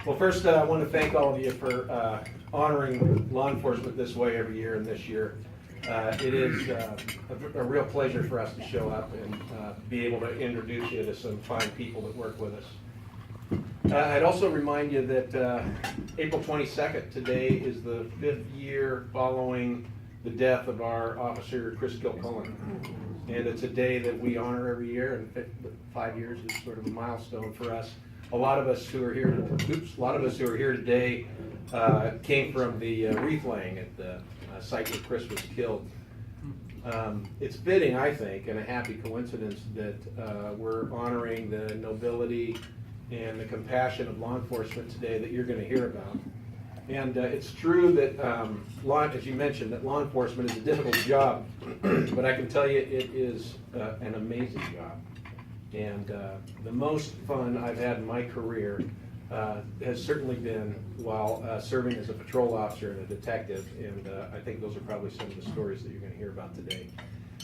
Well, first, I want to thank all of you for honoring law enforcement this way every year, and this year it is a real pleasure for us to show up and be able to introduce you to some fine people that work with us. I'd also remind you that April 22nd, today, is the 5th year following the death of our officer, Chris Kilcullen. And it's a day that we honor every year, and 5 years is sort of a milestone for us. A lot of us who are here today came from the wreath laying at the site where Chris was killed. It's fitting, I think, and a happy coincidence that we're honoring the nobility and the compassion of law enforcement today that you're going to hear about. And it's true that, as you mentioned, that law enforcement is a difficult job, but I can tell you it is an amazing job. And the most fun I've had in my career has certainly been while serving as a patrol officer and a detective, and I think those are probably some of the stories that you're going to hear about today.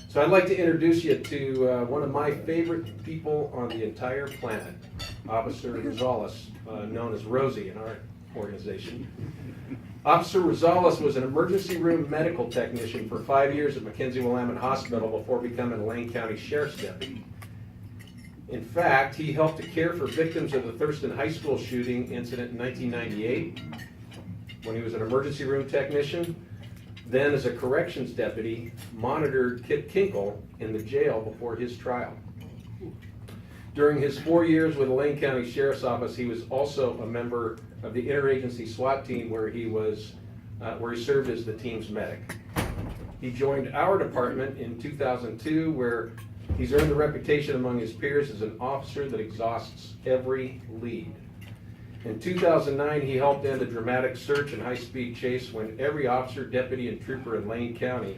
So I'd like to introduce you to one of my favorite people on the entire planet, Officer Rosales, known as Rosie in our organization. Officer Rosales was an emergency room medical technician for 5 years at McKenzie-Willamette Hospital before becoming a Lane County Sheriff's Deputy. In fact, he helped to care for victims of the Thurston High School shooting incident in 1998 when he was an emergency room technician. Then, as a corrections deputy, monitored Kit Kinkle in the jail before his trial. During his 4 years with the Lane County Sheriff's Office, he was also a member of the interagency SWAT team where he served as the team's medic. He joined our department in 2002, where he's earned a reputation among his peers as an officer that exhausts every lead. In 2009, he helped end a dramatic search and high-speed chase when every officer, deputy, and trooper in Lane County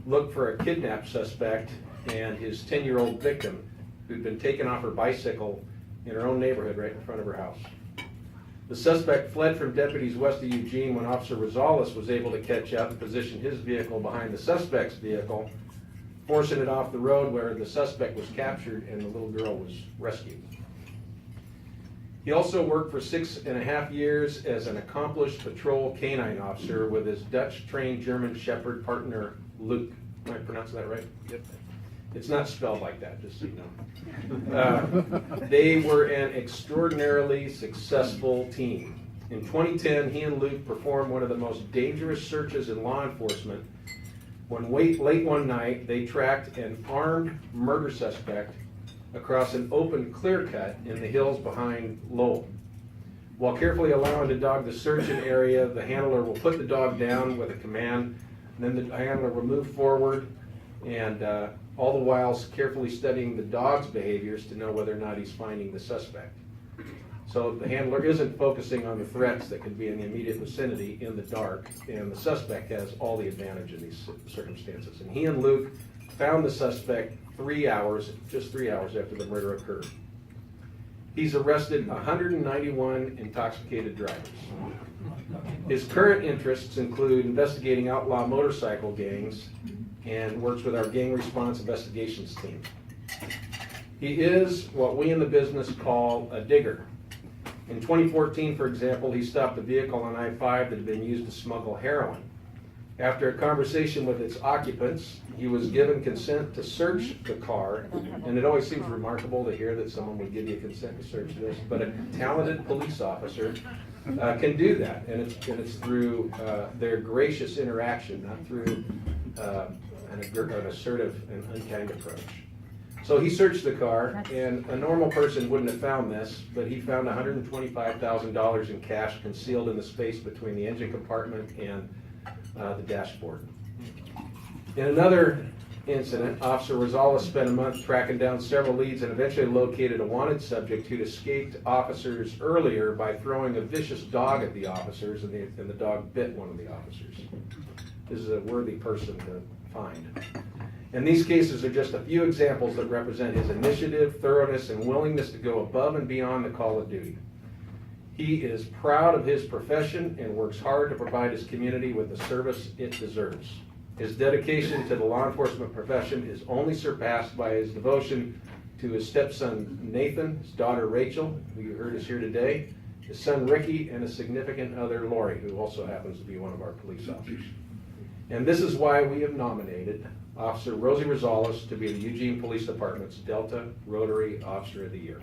looked for a kidnapped suspect and his 10-year-old victim who'd been taken off her bicycle in her own neighborhood right in front of her house. The suspect fled from deputies west of Eugene when Officer Rosales was able to catch up and position his vehicle behind the suspect's vehicle, forcing it off the road, where the suspect was captured and the little girl was rescued. He also worked for 6.5 years as an accomplished patrol canine officer with his Dutch-trained German Shepherd partner, Luke. Am I pronouncing that right? Yep. It's not spelled like that, just so you know. They were an extraordinarily successful team. In 2010, he and Luke performed one of the most dangerous searches in law enforcement when late one night they tracked an armed murder suspect across an open clear cut in the hills behind Lowell. While carefully allowing the dog to search an area, the handler will put the dog down with a command, and then the handler will move forward, and all the while carefully studying the dog's behaviors to know whether or not he's finding the suspect. So the handler isn't focusing on the threats that could be in the immediate vicinity in the dark, and the suspect has all the advantage in these circumstances. And he and Luke found the suspect just 3 hours after the murder occurred. He's arrested 191 intoxicated drivers. His current interests include investigating outlaw motorcycle gangs and works with our gang response investigations team. He is what we in the business call a digger. In 2014, for example, he stopped a vehicle on I-5 that had been used to smuggle heroin. After a conversation with its occupants, he was given consent to search the car, and it always seems remarkable to hear that someone would give you consent to search this, but a talented police officer can do that, and it's through their gracious interaction, not through an assertive and unkind approach. So he searched the car, and a normal person wouldn't have found this, but he found $125,000 in cash concealed in the space between the engine compartment and the dashboard. In another incident, Officer Rosales spent a month tracking down several leads and eventually located a wanted subject who'd escaped officers earlier by throwing a vicious dog at the officers, and the dog bit one of the officers. This is a worthy person to find. And these cases are just a few examples that represent his initiative, thoroughness, and willingness to go above and beyond the call of duty. He is proud of his profession and works hard to provide his community with the service it deserves. His dedication to the law enforcement profession is only surpassed by his devotion to his stepson Nathan, his daughter Rachel, who you heard is here today, his son Ricky, and his significant other Lori, who also happens to be one of our police officers. And this is why we have nominated Officer Rosie Rosales to be the Eugene Police Department's Delta Rotary Officer of the Year.